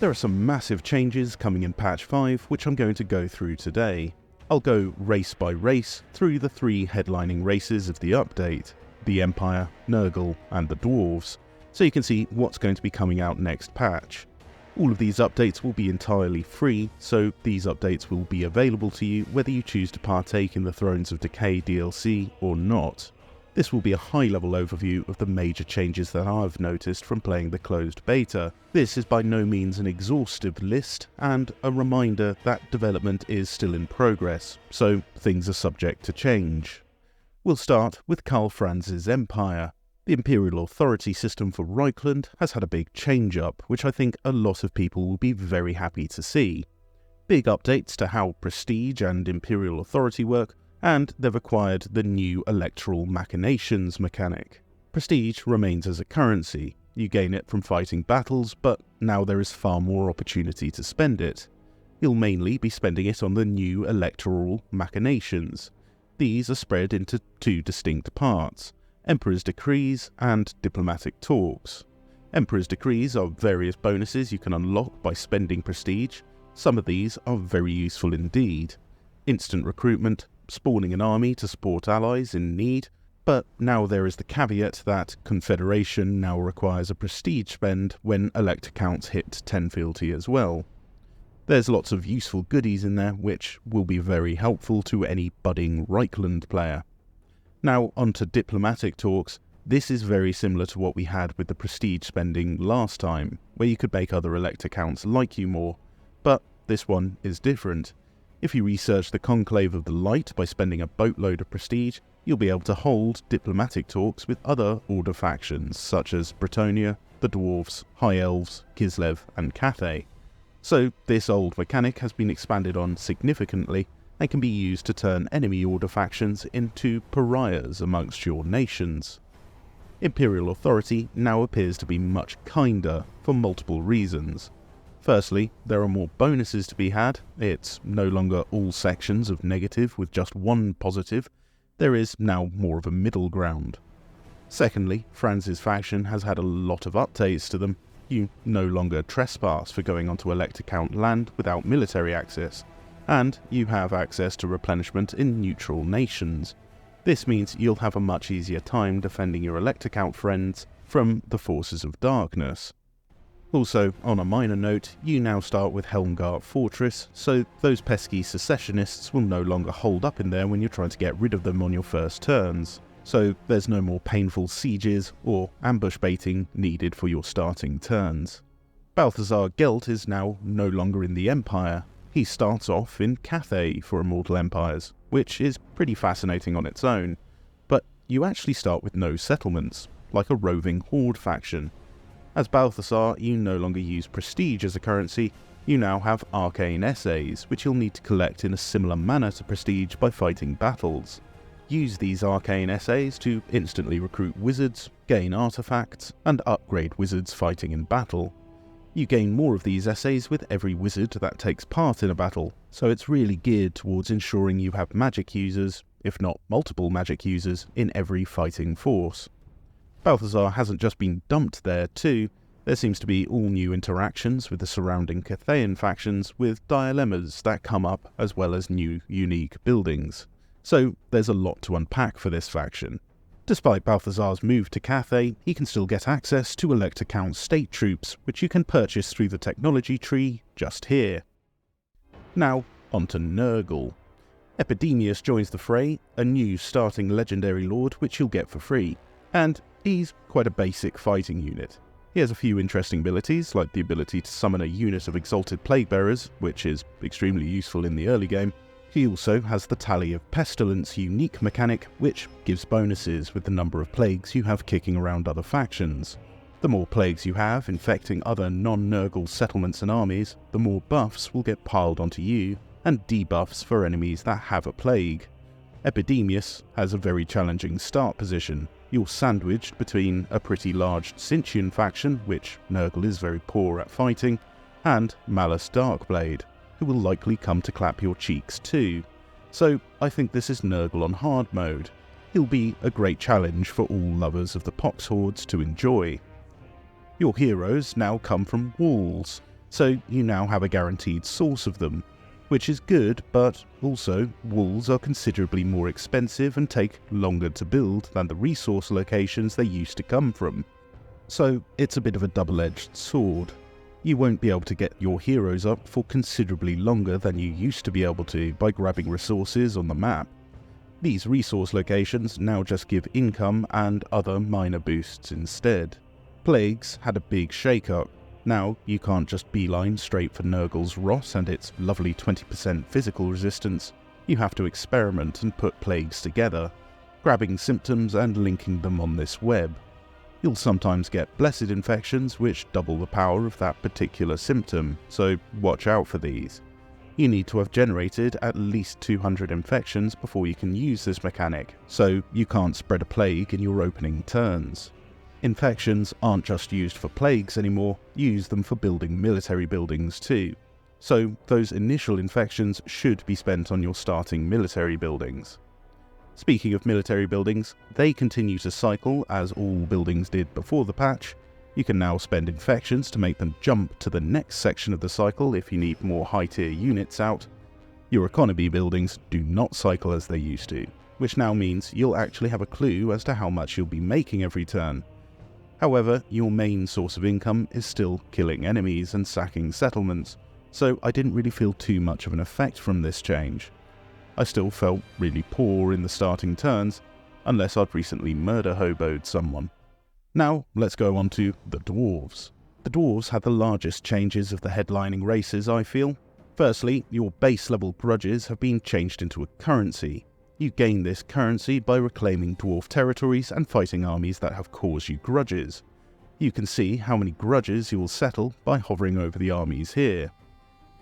There are some massive changes coming in patch 5 which I'm going to go through today. I'll go race by race through the 3 headlining races of the update, the Empire, Nurgle and the Dwarves, so you can see what's going to be coming out next patch. All of these updates will be entirely free, so these updates will be available to you whether you choose to partake in the Thrones of Decay DLC or not. This will be a high-level overview of the major changes that I've noticed from playing the closed beta. This is by no means an exhaustive list, and a reminder that development is still in progress, so things are subject to change. We'll start with Karl Franz's Empire. The Imperial Authority system for Reichland has had a big change-up, which I think a lot of people will be very happy to see. Big updates to how Prestige and Imperial Authority work, and they've acquired the new Electoral Machinations mechanic. Prestige remains as a currency. You gain it from fighting battles, but now there is far more opportunity to spend it. You'll mainly be spending it on the new Electoral Machinations. These are spread into 2 distinct parts: Emperor's Decrees and Diplomatic Talks. Emperor's Decrees are various bonuses you can unlock by spending Prestige. Some of these are very useful indeed. Instant recruitment, spawning an army to support allies in need, but now there is the caveat that Confederation now requires a prestige spend when elector counts hit 10 fealty as well. There's lots of useful goodies in there which will be very helpful to any budding Reichland player. Now onto Diplomatic Talks. This is very similar to what we had with the prestige spending last time, where you could make other elector counts like you more, but this one is different. If you research the Conclave of the Light by spending a boatload of prestige, you'll be able to hold diplomatic talks with other Order factions such as Bretonnia, the Dwarfs, High Elves, Kislev and Cathay. So this old mechanic has been expanded on significantly and can be used to turn enemy Order factions into pariahs amongst your nations. Imperial Authority now appears to be much kinder for multiple reasons. Firstly, there are more bonuses to be had. It's no longer all sections of negative with just one positive. There is now more of a middle ground. Secondly, Franz's faction has had a lot of updates to them. You no longer trespass for going onto elector count land without military access, and you have access to replenishment in neutral nations. This means you'll have a much easier time defending your elector count friends from the forces of darkness. Also, on a minor note, you now start with Helmgart Fortress, so those pesky secessionists will no longer hold up in there when you're trying to get rid of them on your first turns. So there's no more painful sieges or ambush baiting needed for your starting turns. Balthazar Gelt is now no longer in the Empire. He starts off in Cathay for Immortal Empires, which is pretty fascinating on its own, but you actually start with no settlements, like a roving horde faction. As Balthazar, you no longer use prestige as a currency, you now have arcane essays, which you'll need to collect in a similar manner to prestige by fighting battles. Use these arcane essays to instantly recruit wizards, gain artifacts, and upgrade wizards fighting in battle. You gain more of these essays with every wizard that takes part in a battle, so it's really geared towards ensuring you have magic users, if not multiple magic users, in every fighting force. Balthazar hasn't just been dumped there too. There seems to be all new interactions with the surrounding Cathayan factions with dilemmas that come up, as well as new unique buildings. So there's a lot to unpack for this faction. Despite Balthazar's move to Cathay, he can still get access to elector count state troops, which you can purchase through the technology tree just here. Now onto Nurgle. Epidemius joins the fray, a new starting legendary lord which you'll get for free, and he's quite a basic fighting unit. He has a few interesting abilities, like the ability to summon a unit of Exalted Plaguebearers, which is extremely useful in the early game. He also has the Tally of Pestilence unique mechanic, which gives bonuses with the number of plagues you have kicking around other factions. The more plagues you have infecting other non-Nurgle settlements and armies, the more buffs will get piled onto you, and debuffs for enemies that have a plague. Epidemius has a very challenging start position. You're sandwiched between a pretty large Sintian faction, which Nurgle is very poor at fighting, and Malus Darkblade, who will likely come to clap your cheeks too. So I think this is Nurgle on hard mode. He'll be a great challenge for all lovers of the Pox Hordes to enjoy. Your heroes now come from walls. so you now have a guaranteed source of them, which is good, but also walls are considerably more expensive and take longer to build than the resource locations they used to come from. So it's a bit of a double-edged sword. You won't be able to get your heroes up for considerably longer than you used to be able to by grabbing resources on the map. These resource locations now just give income and other minor boosts instead. Plagues had a big shake-up. Now you can't just beeline straight for Nurgle's rot and its lovely 20% physical resistance. You have to experiment and put plagues together, grabbing symptoms and linking them on this web. You'll sometimes get blessed infections which double the power of that particular symptom, so watch out for these. You need to have generated at least 200 infections before you can use this mechanic, so you can't spread a plague in your opening turns. Infections aren't just used for plagues anymore, use them for building military buildings too. So those initial infections should be spent on your starting military buildings. Speaking of military buildings, they continue to cycle as all buildings did before the patch. You can now spend infections to make them jump to the next section of the cycle if you need more high-tier units out. Your economy buildings do not cycle as they used to, which now means you'll actually have a clue as to how much you'll be making every turn. However, your main source of income is still killing enemies and sacking settlements, so I didn't really feel too much of an effect from this change. I still felt really poor in the starting turns, unless I'd recently murder-hoboed someone. Now, let's go on to the Dwarves. The Dwarves had the largest changes of the headlining races, I feel. Firstly, your base level grudges have been changed into a currency. You gain this currency by reclaiming dwarf territories and fighting armies that have caused you grudges. You can see how many grudges you will settle by hovering over the armies here.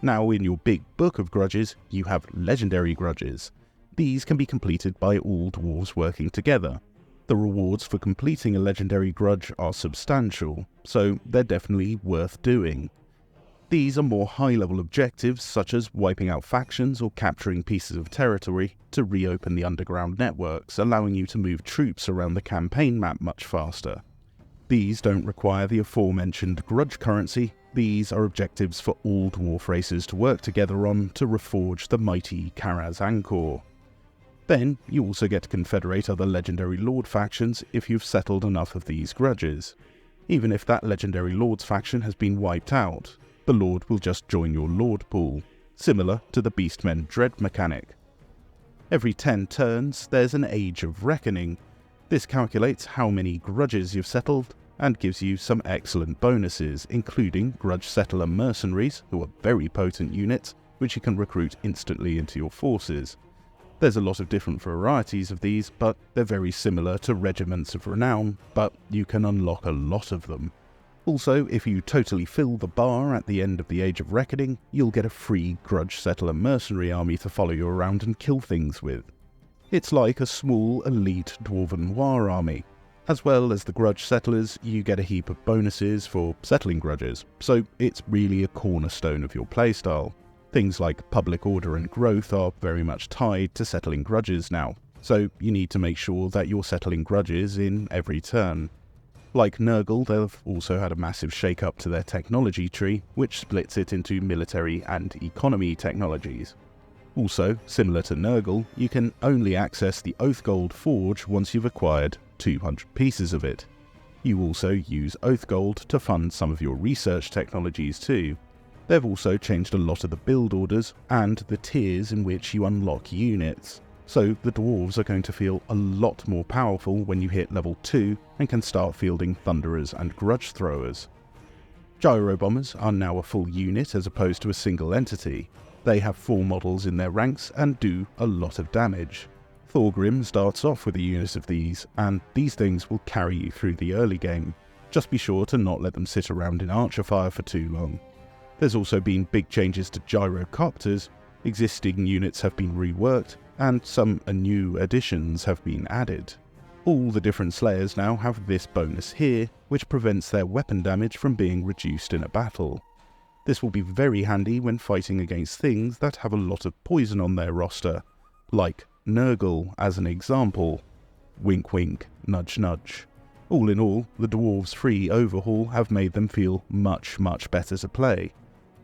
Now in your big book of grudges, you have legendary grudges. These can be completed by all dwarves working together. The rewards for completing a legendary grudge are substantial, so they're definitely worth doing. These are more high-level objectives such as wiping out factions or capturing pieces of territory to reopen the underground networks, allowing you to move troops around the campaign map much faster. These don't require the aforementioned grudge currency. These are objectives for all dwarf races to work together on to reforge the mighty Karaz Angkor. Then you also get to confederate other legendary lord factions if you've settled enough of these grudges. Even if that legendary lord's faction has been wiped out, the lord will just join your lord pool, similar to the Beastmen Dread mechanic. Every 10 turns there's an Age of Reckoning. This calculates how many grudges you've settled and gives you some excellent bonuses, including Grudge Settler Mercenaries, who are very potent units, which you can recruit instantly into your forces. There's a lot of different varieties of these, but they're very similar to Regiments of Renown, but you can unlock a lot of them. Also, if you totally fill the bar at the end of the Age of Reckoning, you'll get a free Grudge Settler mercenary army to follow you around and kill things with. It's like a small elite Dwarven war army. As well as the Grudge Settlers, you get a heap of bonuses for settling grudges, so it's really a cornerstone of your playstyle. Things like public order and growth are very much tied to settling grudges now, so you need to make sure that you're settling grudges in every turn. Like Nurgle, they've also had a massive shake-up to their technology tree, which splits it into military and economy technologies. Also, similar to Nurgle, you can only access the Oathgold Forge once you've acquired 200 pieces of it. You also use Oathgold to fund some of your research technologies too. They've also changed a lot of the build orders and the tiers in which you unlock units. So the dwarves are going to feel a lot more powerful when you hit level 2 and can start fielding thunderers and grudge throwers. Gyro bombers are now a full unit as opposed to a single entity. They have 4 models in their ranks and do a lot of damage. Thorgrim starts off with a unit of these, and these things will carry you through the early game. Just be sure to not let them sit around in archer fire for too long. There's also been big changes to gyrocopters. Existing units have been reworked, and some new additions have been added. All the different slayers now have this bonus here, which prevents their weapon damage from being reduced in a battle. This will be very handy when fighting against things that have a lot of poison on their roster, like Nurgle as an example. Wink wink, nudge nudge. All in all, the Dwarves' free overhaul have made them feel much better to play.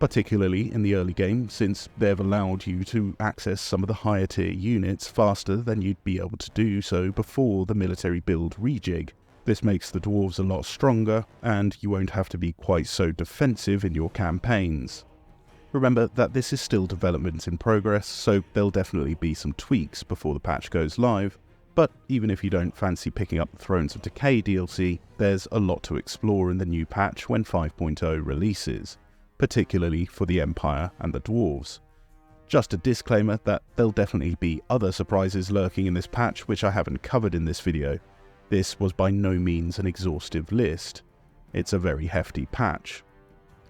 particularly in the early game, since they've allowed you to access some of the higher tier units faster than you'd be able to do so before the military build rejig. This makes the dwarves a lot stronger, and you won't have to be quite so defensive in your campaigns. Remember that this is still development in progress, so there'll definitely be some tweaks before the patch goes live, but even if you don't fancy picking up the Thrones of Decay DLC, there's a lot to explore in the new patch when 5.0 releases, particularly for the Empire and the Dwarves. Just a disclaimer that there'll definitely be other surprises lurking in this patch which I haven't covered in this video. This was by no means an exhaustive list. It's a very hefty patch.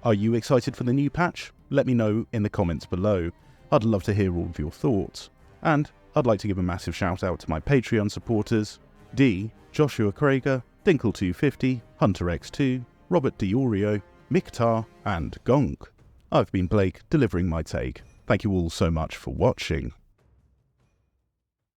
Are you excited for the new patch? Let me know in the comments below. I'd love to hear all of your thoughts. And I'd like to give a massive shout out to my Patreon supporters: D, Joshua Krager, Dinkle250, HunterX2, Robert Diorio, Miktar, and Gonk. I've been Blake, delivering my take. Thank you all so much for watching.